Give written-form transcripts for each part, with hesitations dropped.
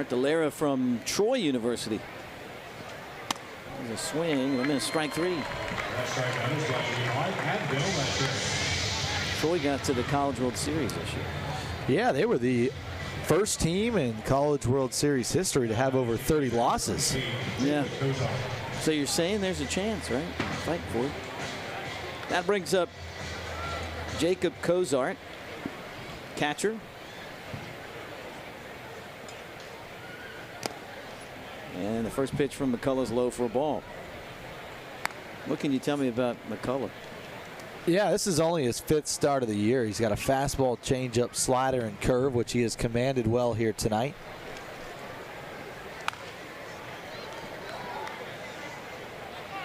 Bartolera from Troy University. There's a swing, and a minute, strike three. Troy got to the College World Series this year. Yeah, they were the first team in College World Series history to have over 30 losses. Yeah. So you're saying there's a chance, right? Fight for it. That brings up Jacob Cozart, catcher. And the first pitch from McCullough's low for a ball. What can you tell me about McCullough? Yeah, this is only his 5th start of the year. He's got a fastball, changeup, slider, and curve, which he has commanded well here tonight.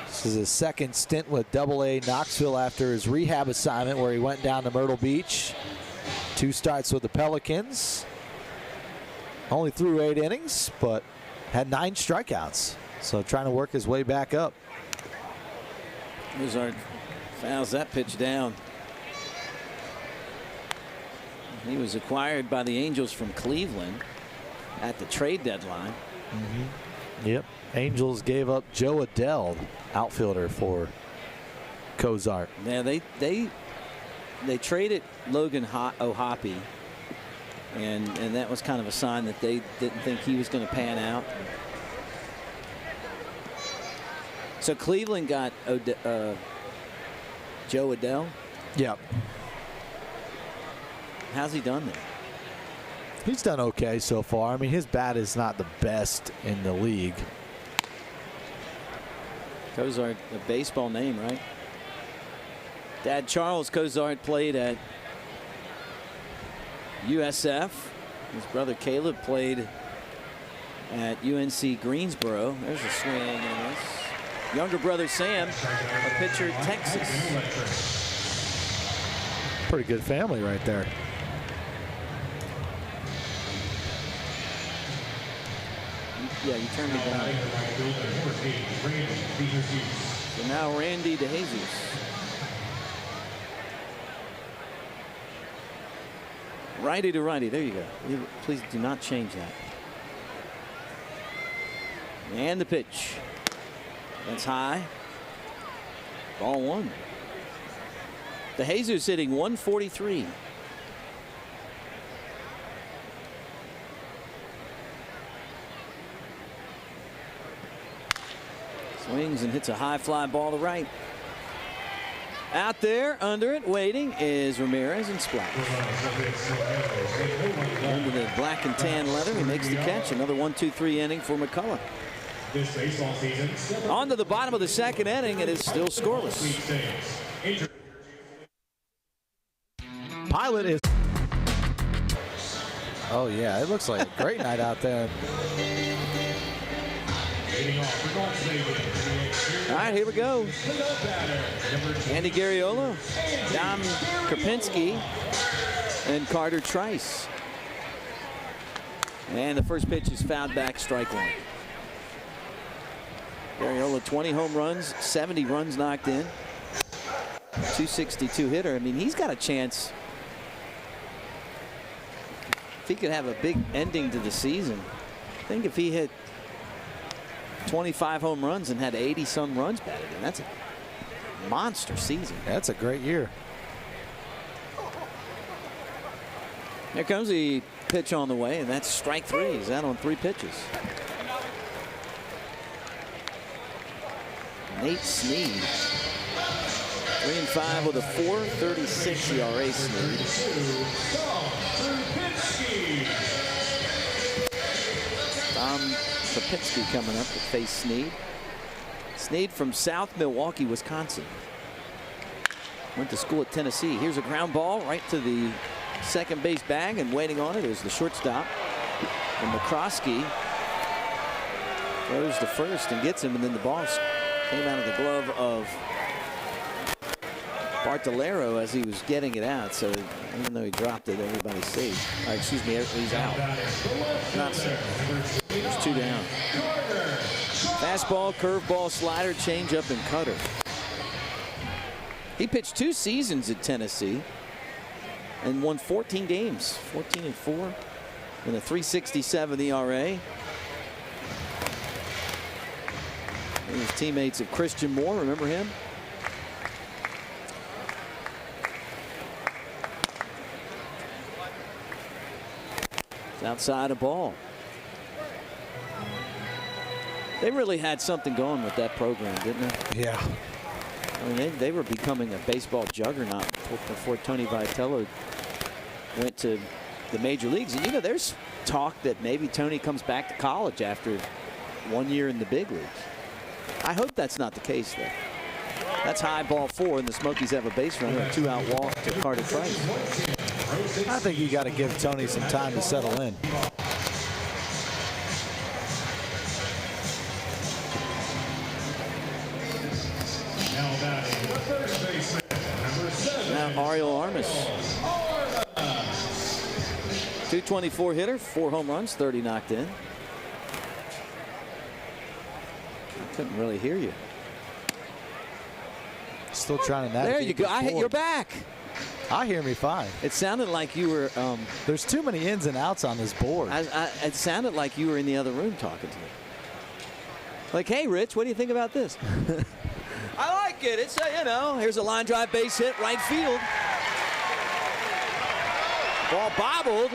This is his 2nd stint with AA Knoxville after his rehab assignment where he went down to Myrtle Beach. 2 starts with the Pelicans. Only threw 8 innings, but had 9 strikeouts. So trying to work his way back up. Cozart fouls that pitch down. He was acquired by the Angels from Cleveland at the trade deadline. Yep. Angels gave up Joe Adell, outfielder, for Cozart. Yeah, they traded Logan O'Hoppe, and that was kind of a sign that they didn't think he was going to pan out. So Cleveland got Joe Adell. Yep. How's he done there? He's done okay so far. I mean, his bat is not the best in the league. Cozart, a baseball name, right? Dad Charles Cozart played at USF. His brother Caleb played at UNC Greensboro. There's a swing and a miss. Younger brother Sam, a pitcher at Texas. Pretty good family right there. Yeah, you turned me down. So now Randy DeJesus. Righty to righty. There you go. Please do not change that. And the pitch. That's high. Ball 1. DeJesus hitting 143. Swings and hits a high fly ball to right. Out there, under it, waiting is Ramirez and splash. Under the black and tan leather, he makes the catch. Another 1-2-3 inning for McCullough. On to the bottom of the 2nd inning, it is still scoreless. Pilot is. Oh yeah, it looks like a great night out there. All right, here we go. Andy Garriolo, Dom Karpinski, and Carter Trice. And the first pitch is fouled back, strike 1. Garriolo, 20 home runs, 70 runs knocked in, 262 hitter. I mean, he's got a chance. If he could have a big ending to the season, I think if he hit 25 home runs and had 80-some runs batted in, that's a monster season. That's a great year. Here comes the pitch on the way, and that's strike 3. He's out on 3 pitches. Nate Snead, 3-5 with a 4.36 ERA. Snead. Dom Karpinski coming up to face Snead. Snead from South Milwaukee, Wisconsin. Went to school at Tennessee. Here's a ground ball right to the second base bag, and waiting on it is the shortstop. And McCroskey throws the first and gets him, and then the ball came out of the glove of Bartolero as he was getting it out. So even though he dropped it, everybody's safe. Excuse me, he's out. Not safe. There's 2 down. Fastball, curveball, slider, changeup, and cutter. He pitched 2 seasons at Tennessee and won 14 games, 14-4. with a 3.67 ERA. He was teammates of Christian Moore. Remember him? It's outside a ball. They really had something going with that program, didn't they? Yeah. I mean, they were becoming a baseball juggernaut before Tony Vitello went to the major leagues. And, you know, there's talk that maybe Tony comes back to college after 1 year in the big leagues. I hope that's not the case, though. That's high ball 4, and the Smokies have a base runner, a 2-out walk to Carter Trice. I think you got to give Tony some time to settle in. Now Ariel Armas. 224 hitter, 4 home runs, 30 knocked in. I couldn't really hear you. Still trying to navigate. There you go. I hit your back. I hear me fine. It sounded like you were. There's too many ins and outs on this board. It sounded like you were in the other room talking to me. Like, hey, Rich, what do you think about this? I like it. It's you know, here's a line drive base hit, right field. Ball bobbled.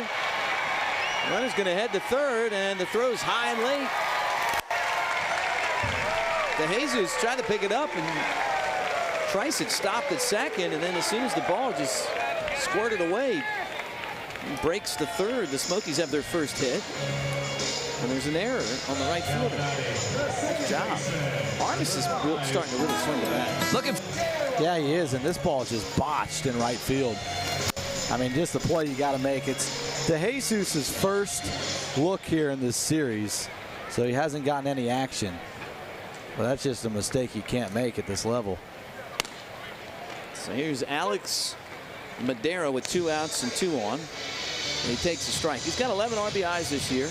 Runner's going to head to third, and the throw's high and late. DeJesus tried to pick it up, and Trice had stopped at second, and then as soon as the ball just squirted away, he breaks the third. The Smokies have their first hit, and there's an error on the right fielder. Good job. Armas is starting to really swing the bat. Looking. Yeah, he is, and this ball is just botched in right field. I mean, just the play you got to make. It's DeJesus' first look here in this series, so he hasn't gotten any action. Well, that's just a mistake you can't make at this level. So here's Alex Madera with 2 outs and 2 on. And he takes a strike. He's got 11 RBIs this year.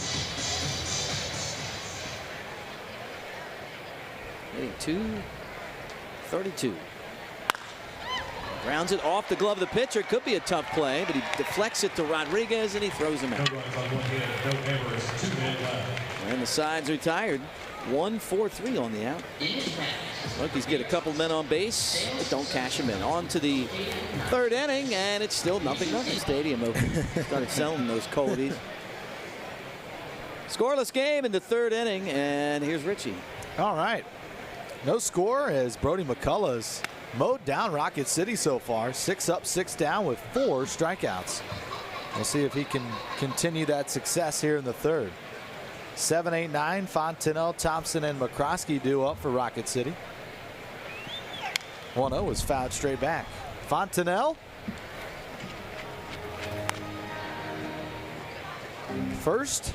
Hitting .232. Grounds it off the glove of the pitcher. Could be a tough play, but he deflects it to Rodriguez, and he throws him out. And the side's retired. 1-4-3 on the out. Smokies get a couple men on base, but don't cash them in. On to the third inning, and it's still 0-0. Stadium open. Started selling those coldies. Scoreless game in the third inning, and here's Richie. All right. No score as Brody McCullough's mowed down Rocket City so far. 6 up, 6 down with 4 strikeouts. We'll see if he can continue that success here in the third. 7, 8, 9, Fontenelle, Thompson, and McCroskey due up for Rocket City. 1-0 was fouled straight back. Fontenelle. First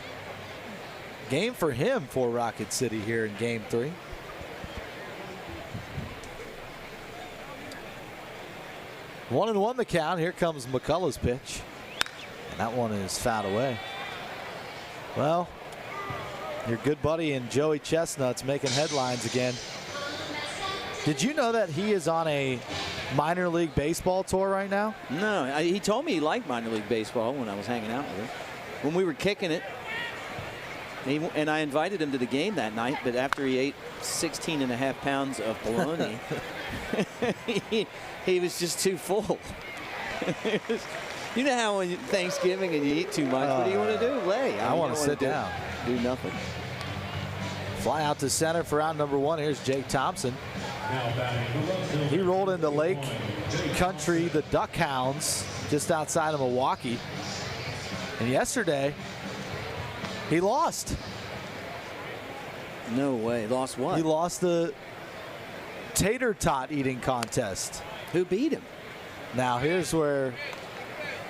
game for him for Rocket City here in game 3. One and 1 the count. Here comes McCullough's pitch. And that one is fouled away. Well, your good buddy and Joey Chestnut's making headlines again. Did you know that he is on a minor league baseball tour right now? No, he told me he liked minor league baseball when I was hanging out with him. When we were kicking it, and I invited him to the game that night, but after he ate 16.5 pounds of bologna, he was just too full. You know how when Thanksgiving and you eat too much, what do you want to do? Lay. I want to sit down. Do nothing. Fly out to center for out number 1. Here's Jake Thompson. He rolled into Lake Country, the Duckhounds, just outside of Milwaukee. And yesterday, he lost. No way. Lost what? He lost the tater tot eating contest. Who beat him? Now, here's where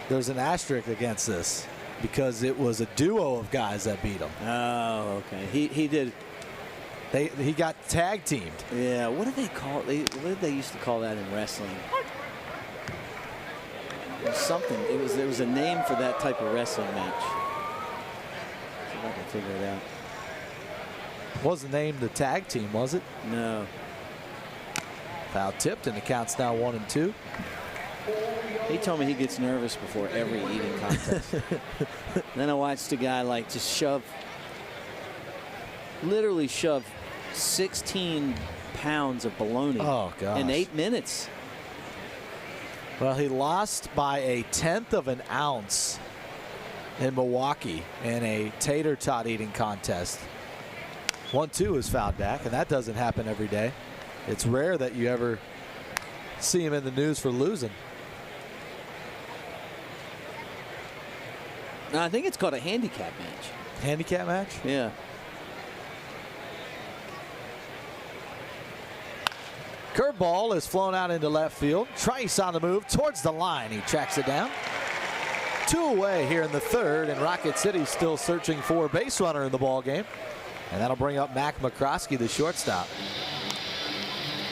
there's an asterisk against this, because it was a duo of guys that beat him. Oh, okay. He did. He got tag teamed. Yeah. What do they call it? What did they used to call that in wrestling? It was something. There was a name for that type of wrestling match. See if I can figure it out. Wasn't named the tag team, was it? No. Foul tipped, and the count's now 1-2. He told me he gets nervous before every eating contest. Then I watched a guy like just literally shove 16 pounds of bologna in 8 minutes. Well, he lost by 1/10 of an ounce in Milwaukee in a tater tot eating contest. 1-2 is fouled back, and that doesn't happen every day. It's rare that you ever see him in the news for losing. I think it's called a handicap match. Handicap match? Yeah. Curveball is flown out into left field. Trice on the move towards the line. He tracks it down. 2 away here in the third, and Rocket City still searching for a base runner in the ball game. And that'll bring up Mac McCroskey, the shortstop.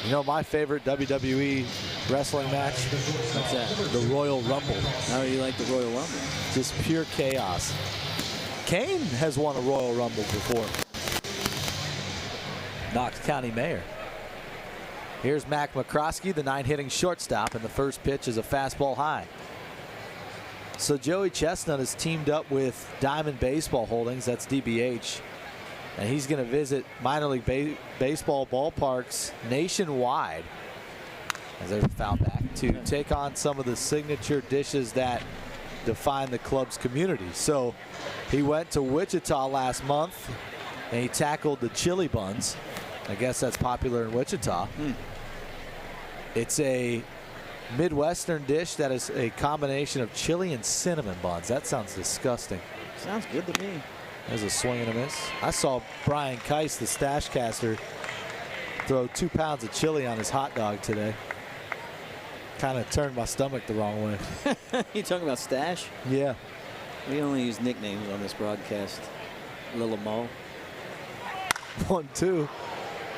You know my favorite WWE wrestling match? What's that? The Royal Rumble. How do you like the Royal Rumble? Just pure chaos. Kane has won a Royal Rumble before. Knox County Mayor. Here's Mac McCroskey, the 9-hitting shortstop, and the first pitch is a fastball high. So Joey Chestnut has teamed up with Diamond Baseball Holdings, that's DBH, and he's going to visit minor league baseball ballparks nationwide, as there's a foul back, to take on some of the signature dishes that define the club's community. So he went to Wichita last month and he tackled the chili buns. I guess that's popular in Wichita. It's a Midwestern dish that is a combination of chili and cinnamon buns. That sounds disgusting. Sounds good to me. There's a swing and a miss. I saw Brian Keiss, the stash caster, throw 2 pounds of chili on his hot dog today. Kind of turned my stomach the wrong way. You talking about Stash? Yeah. We only use nicknames on this broadcast. Little Mo. 1-2.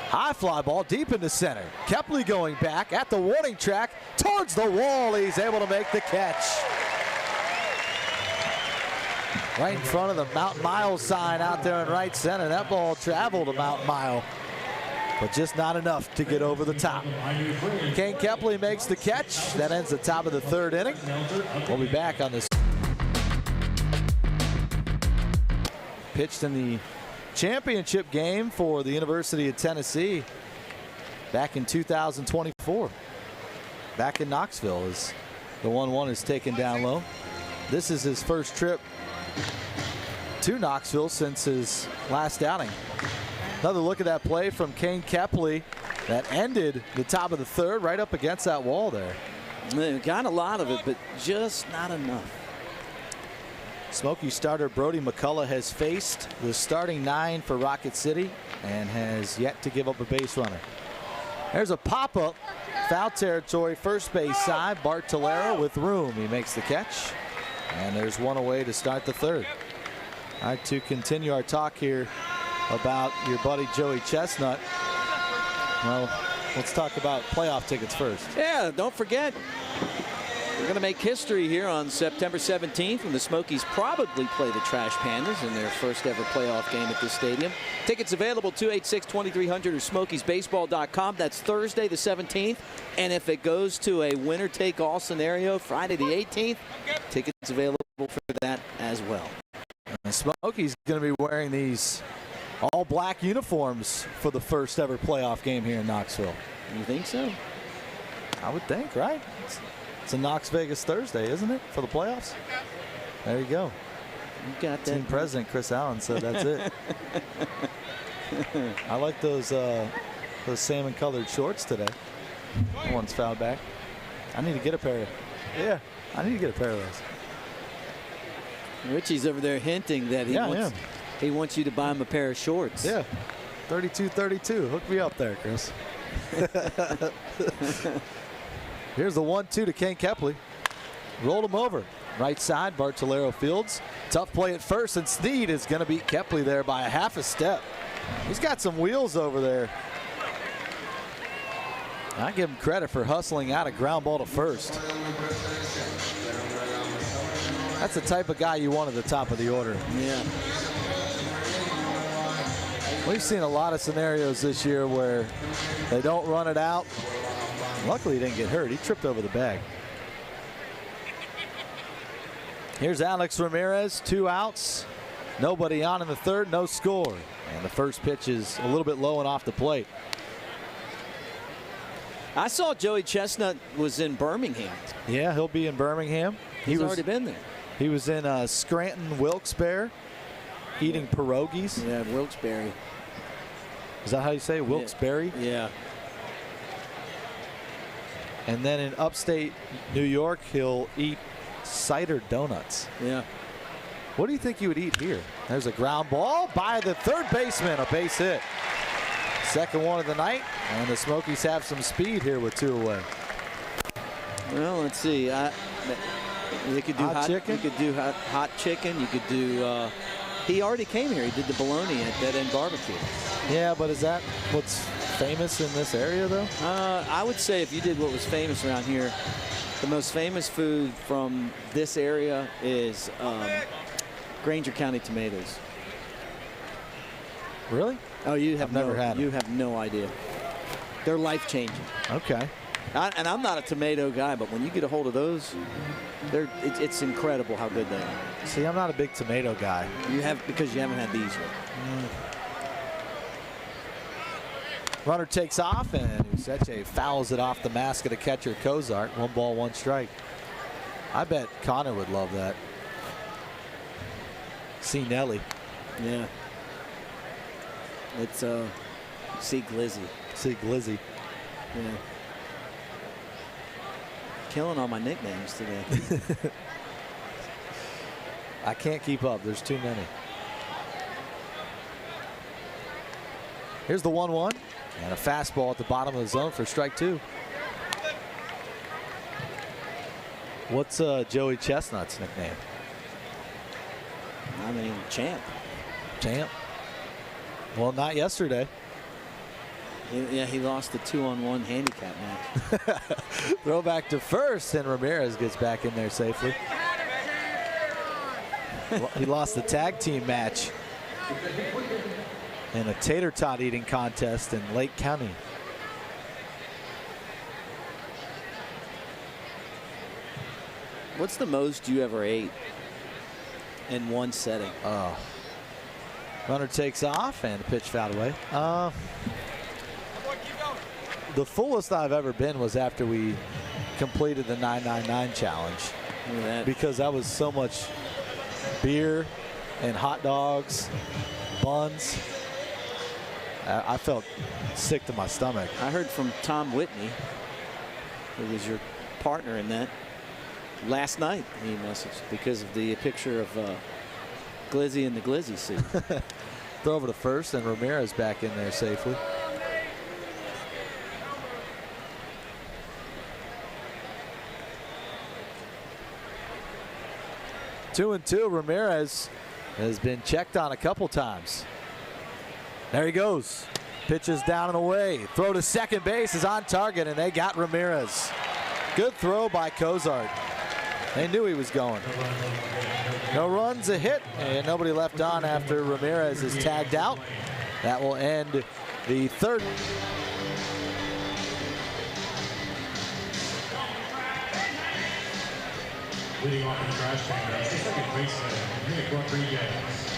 High fly ball deep into center. Kepley going back at the warning track towards the wall. He's able to make the catch. Right in front of the Mountain Mile sign out there in right center. That ball traveled a Mountain Mile, but just not enough to get over the top. Kane Kepley makes the catch. That ends the top of the third inning. We'll be back on this. Pitched in the championship game for the University of Tennessee back in 2024. Back in Knoxville as the 1-1 is taken down low. This is his first trip to Knoxville since his last outing. Another look at that play from Kane Kepley that ended the top of the third right up against that wall there. They got a lot of it, but just not enough. Smoky starter Brody McCullough has faced the starting 9 for Rocket City and has yet to give up a base runner. There's a pop-up, foul territory, first base side. Bart Tolero with room. He makes the catch, and there's one away to start the third. All right, to continue our talk here about your buddy Joey Chestnut. Well, let's talk about playoff tickets first. Yeah, don't forget, we're going to make history here on September 17th when the Smokies probably play the Trash Pandas in their first ever playoff game at this stadium. Tickets available 286-2300 or SmokiesBaseball.com. That's Thursday the 17th. And if it goes to a winner-take-all scenario, Friday the 18th, tickets available for that as well. The Smokies going to be wearing these all-black uniforms for the first ever playoff game here in Knoxville. You think so? I would think, right? It's a Knox Vegas Thursday, isn't it, for the playoffs? There you go. You got that. Team president Chris Allen said that's it. I like those salmon-colored shorts today. That one's fouled back. I need to get a pair of. Yeah, I need to get a pair of those. Richie's over there hinting that he wants you to buy him a pair of shorts. Yeah, 32-32. Hook me up there, Chris. Here's the 1-2 to Kane Kepley. Rolled him over. Right side, Bartolero fields. Tough play at first, and Sneed is going to beat Kepley there by a half a step. He's got some wheels over there. I give him credit for hustling out a ground ball to first. That's the type of guy you want at the top of the order. Yeah. We've seen a lot of scenarios this year where they don't run it out. Luckily, he didn't get hurt. He tripped over the bag. Here's Alex Ramirez, 2 outs. Nobody on in the third, no score. And the first pitch is a little bit low and off the plate. I saw Joey Chestnut was in Birmingham. Yeah, he'll be in Birmingham. He's already been there. He was in Scranton, Wilkes-Barre, eating pierogies. Yeah, Wilkes-Barre. Is that how you say it? Wilkes-Barre? Yeah. And then in upstate New York, he'll eat cider donuts. Yeah. What do you think you would eat here? There's a ground ball by the third baseman, a base hit. Second one of the night, and the Smokies have some speed here with 2 away. Well, let's see. You could do hot chicken. You could do hot chicken. You could do. He already came here. He did the bologna at Dead End Barbecue. Yeah, but is that what's famous in this area, though? I would say if you did what was famous around here, the most famous food from this area is Granger County tomatoes. Really? Oh, you have never had them. You have no idea. They're life-changing. Okay. And I'm not a tomato guy, but when you get a hold of those, it's incredible how good they are. See, I'm not a big tomato guy. Because you haven't had these yet. Runner takes off, and Useche fouls it off the mask of the catcher, Cozart. 1 ball, 1 strike. I bet Connor would love that. See Nelly. Yeah. It's see Glizzy. See Glizzy. Yeah. Killing all my nicknames today. I can't keep up. There's too many. Here's the 1-1. And a fastball at the bottom of the zone for strike 2. What's Joey Chestnut's nickname? I mean, Champ. Champ? Well, not yesterday. Yeah, he lost the 2-on-1 handicap match. Throw back to first, and Ramirez gets back in there safely. He lost the tag team match in a tater tot eating contest in Lake County. What's the most you ever ate in one setting? Oh. Runner takes off, and the pitch fouled away. The fullest I've ever been was after we completed the 999 challenge. Because that was so much beer and hot dogs, buns. I felt sick to my stomach. I heard from Tom Whitney, who was your partner in that, last night. He messaged because of the picture of Glizzy in the Glizzy suit. Throw over to first, and Ramirez back in there safely. Two and two. Ramirez has been checked on a couple times. There he goes. Pitches down and away. Throw to second base is on target, and they got Ramirez. Good throw by Cozart. They knew he was going. No runs, a hit, and nobody left on after Ramirez is tagged out. That will end the third. Leading off in the trash can, that's the second baseman, Nick Rodriguez.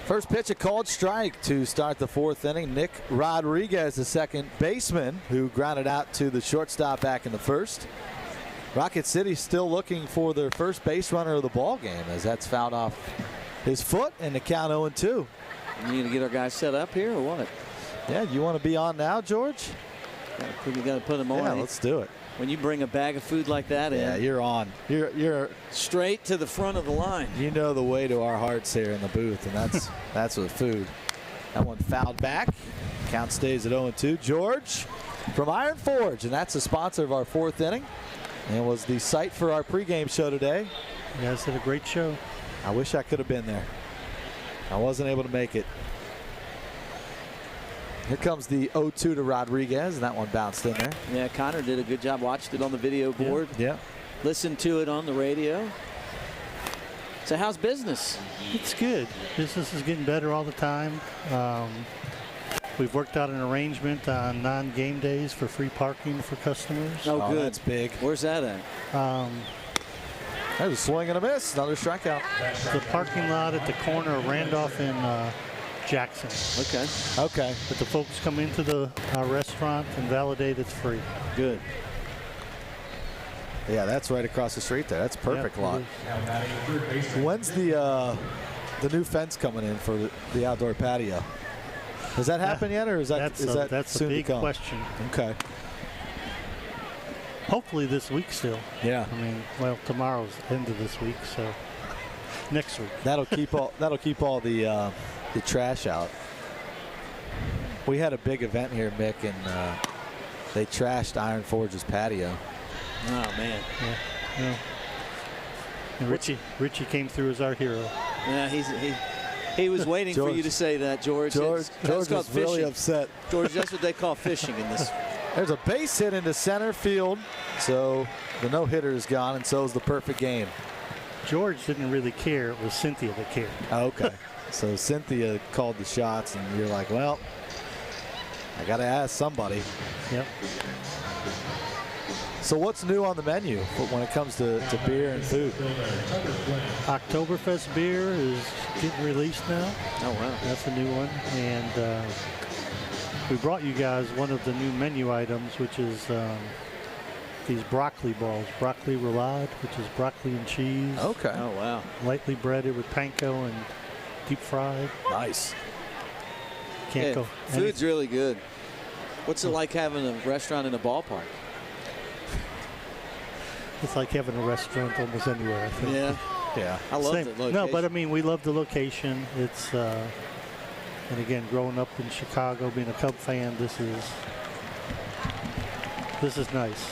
First pitch, a called strike to start the fourth inning. Nick Rodriguez, the second baseman, who grounded out to the shortstop back in the first. Rocket City still looking for their first base runner of the ball game, as that's fouled off his foot, and the count 0-2. You gonna get our guys set up here or what? Yeah, you want to be on now, George? We gotta put them on. Yeah, let's do it. When you bring a bag of food like that in, yeah, you're on. You're straight to the front of the line. You know the way to our hearts here in the booth, and that's with food. That one fouled back. Count stays at 0-2. George from Iron Forge, and that's the sponsor of our fourth inning, and was the site for our pregame show today. You guys did a great show. I wish I could have been there. I wasn't able to make it. Here comes the 0-2 to Rodriguez, and that one bounced in there. Yeah, Connor did a good job. Watched it on the video board. Yeah. Listened to it on the radio. So how's business? It's good. Business is getting better all the time. We've worked out an arrangement on non-game days for free parking for customers. Oh, good. That's big. Where's that at? There's a swing and a miss. Another strikeout. The parking lot at the corner of Randolph and Jackson. Okay. But the folks come into the restaurant and validate it's free. Good. Yeah, that's right across the street there. That's a perfect Yeah, lot. When's the new fence coming in for the outdoor patio? Has that happened yet, or is that that's soon a big to come? question. Okay. Hopefully this week still. Yeah. I mean, well, tomorrow's the end of this week, so next week. That'll keep all the trash out. We had a big event here, Mick, and they trashed Iron Forge's patio. Oh, man. Yeah. And Richie came through as our hero. Yeah, he was waiting for you to say that, George. George That's called was really fishing. upset. George, that's what they call fishing in this. There's a base hit into center field, so the no-hitter is gone, and so is the perfect game. George didn't really care. It was Cynthia that cared. Oh, okay. So Cynthia called the shots, and you're like, well, I got to ask somebody. Yep. So what's new on the menu when it comes to beer and food? Oktoberfest beer is getting released now. Oh, wow. That's a new one. And we brought you guys one of the new menu items, which is these broccoli balls. Broccoli roulade, which is broccoli and cheese. Okay. Oh, wow. Lightly breaded with panko and deep fried. Nice. Can't Yeah, go. food's really good. What's it like having a restaurant in a ballpark? It's like having a restaurant almost anywhere, I think. Yeah. Yeah. I love Same. the location. No, but I mean, we love the location. It's, and again, growing up in Chicago, being a Cub fan, this is nice.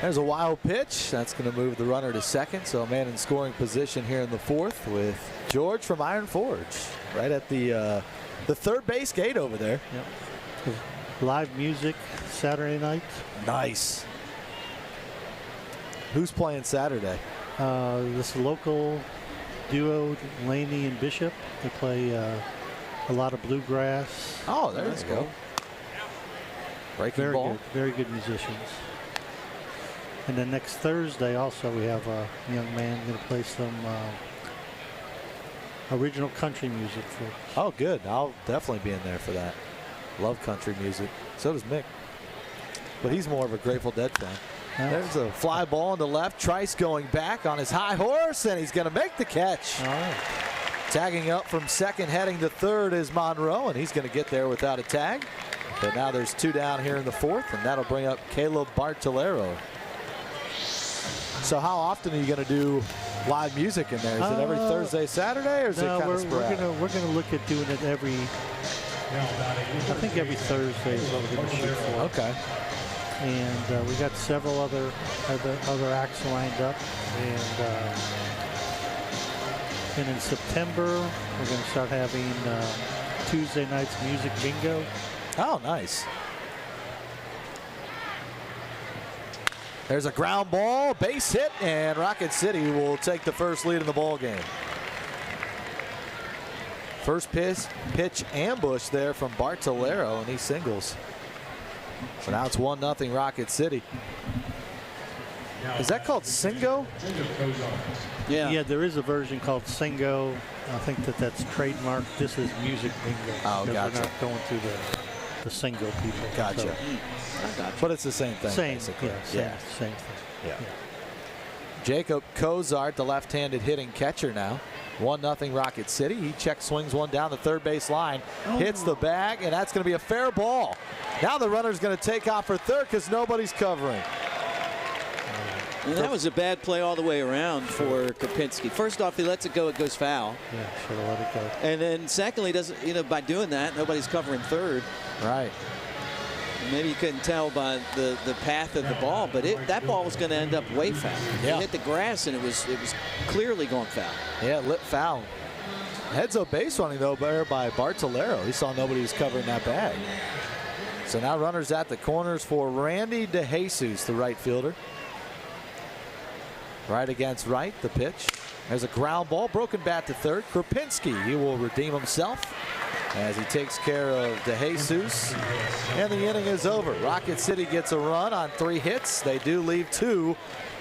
There's a wild pitch. That's going to move the runner to second. So a man in scoring position here in the fourth with George from Iron Forge right at the third base gate over there. Yep. Live music Saturday night. Nice. Who's playing Saturday? This local duo, Laney and Bishop. They play a lot of bluegrass. Oh, there you go. Breaking ball. Good, very good musicians. And then next Thursday also we have a young man going to play some original country music for us. Oh, good. I'll definitely be in there for that. Love country music. So does Mick. But he's more of a Grateful Dead fan. There's a fly ball in the left. Trice going back on his high horse, and he's going to make the catch. All right. Tagging up from second, heading to third is Monroe, and he's going to get there without a tag. But now there's two down here in the fourth, and that'll bring up Caleb Bartolero. So how often are you going to do live music in there? Is it every Thursday, Saturday, or is it kind of sporadic? We're gonna look at doing it every. I think every Thursday is what we're going to shoot for. Okay. And we got several other acts lined up, and in September we're going to start having Tuesday nights music bingo. Oh, nice. There's a ground ball, base hit, and Rocket City will take the first lead in the ball game. First pitch ambush there from Bartolero, and he singles. So now it's 1-0 Rocket City. Is that called Singo? Yeah. Yeah, there is a version called Singo. I think that's trademarked. This is music bingo. Oh, gotcha. We're not going through the Singo people. Gotcha. So, I got you. But it's the same thing, same, basically. yeah, same thing. Yeah. Jacob Cozart, the left-handed hitting catcher now. 1-0 Rocket City. He check swings one down the third base line, hits the bag, and that's going to be a fair ball. Now the runner's going to take off for third because nobody's covering. And that was a bad play all the way around for Kopinski. First off, he lets it go, it goes foul. Yeah, should have let it go. And then secondly, doesn't by doing that, nobody's covering third. Right. Maybe you couldn't tell by the path of the ball, but that ball was going to end up way foul. Yeah. It hit the grass, and it was clearly going foul. Yeah, lit foul. Heads up base running, though, there by Bartolero. He saw nobody was covering that bag. So now runners at the corners for Randy DeJesus, the right fielder. Right against right, the pitch. There's a ground ball, broken bat to third. Krupinski, he will redeem himself as he takes care of DeJesus. And the inning is over. Rocket City gets a run on 3 hits. They do leave 2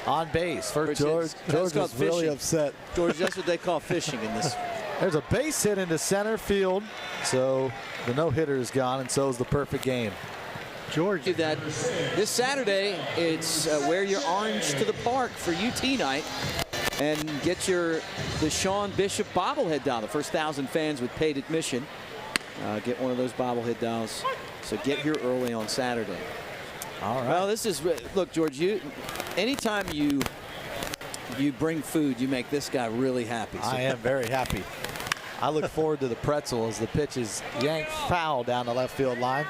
on base. For George is really upset. George, that's what they call fishing in this. There's a base hit into center field. So the no-hitter is gone, and so is the perfect game. George. That this Saturday, it's wear your orange to the park for UT night and get the Sean Bishop bobblehead doll. The first 1,000 fans with paid admission get one of those bobblehead dolls. So get here early on Saturday. All right. Well, this is, look, George, anytime you bring food, you make this guy really happy. So. I am very happy. I look forward to the pretzel as the pitch is yanked foul down the left field line.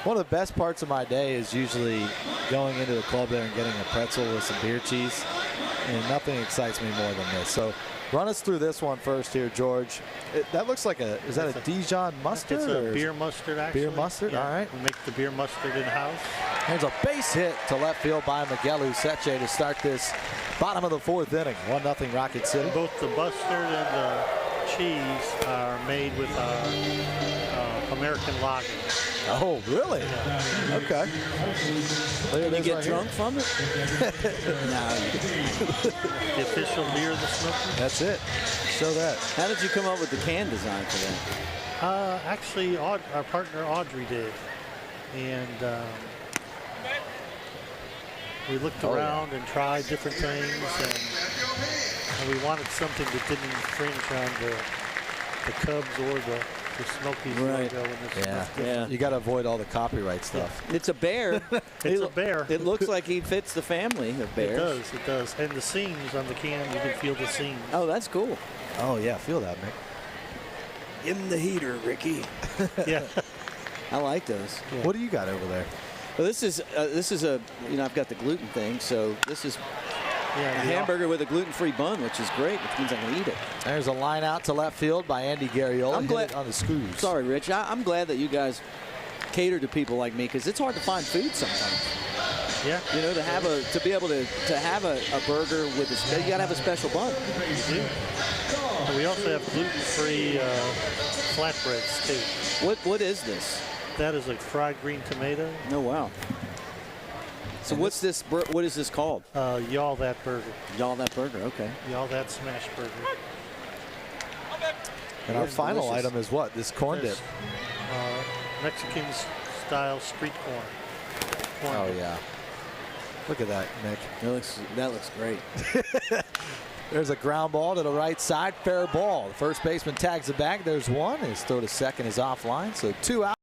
One of the best parts of my day is usually going into the club there and getting a pretzel with some beer cheese. And nothing excites me more than this. So run us through this one first here, George. That looks like is that a Dijon mustard? It's a beer mustard, actually. Beer mustard, yeah, all right. We make the beer mustard in-house. There's a base hit to left field by Miguel Useche to start this bottom of the 4th inning. 1-0 Rocket City. Both the mustard and the cheese are made with our American lager. Oh, really? Yeah. Okay. Can you get drunk from it? No. The official beer of the Smokies. That's it. Show that. How did you come up with the can design for that? Actually, our partner Audrey did. And we looked around and tried different things. And we wanted something that didn't infringe on the Cubs or the Smokies logo. Yeah. You got to avoid all the copyright stuff. It's a bear. It's a bear. It looks like he fits the family of bears. It does. And the seams on the can, you can feel the seams. Oh, that's cool. Oh, yeah. Feel that, Mick. Give him the heater, Ricky. Yeah. I like those. Yeah. What do you got over there? Well, this is a, I've got the gluten thing, so this is a hamburger with a gluten-free bun, which is great, which means I can eat it. There's a line out to left field by Andy Garriola. I'm glad on the screws. Sorry, Rich. I'm glad that you guys cater to people like me, because it's hard to find food sometimes. Yeah. You know, to be able to have a burger with you got to have a special bun. We do. And we also have gluten-free flatbreads too. What is this? That is a fried green tomato. Oh wow. So what's this? What is this called? Y'all that burger. Y'all that burger. Okay. Y'all that smash burger. And our final item is what? This corn dip. Mexican style street corn. Oh yeah. Look at that, Nick. That looks great. There's a ground ball to the right side. Fair ball. The first baseman tags it back. There's one. His throw to second is offline. So 2 out.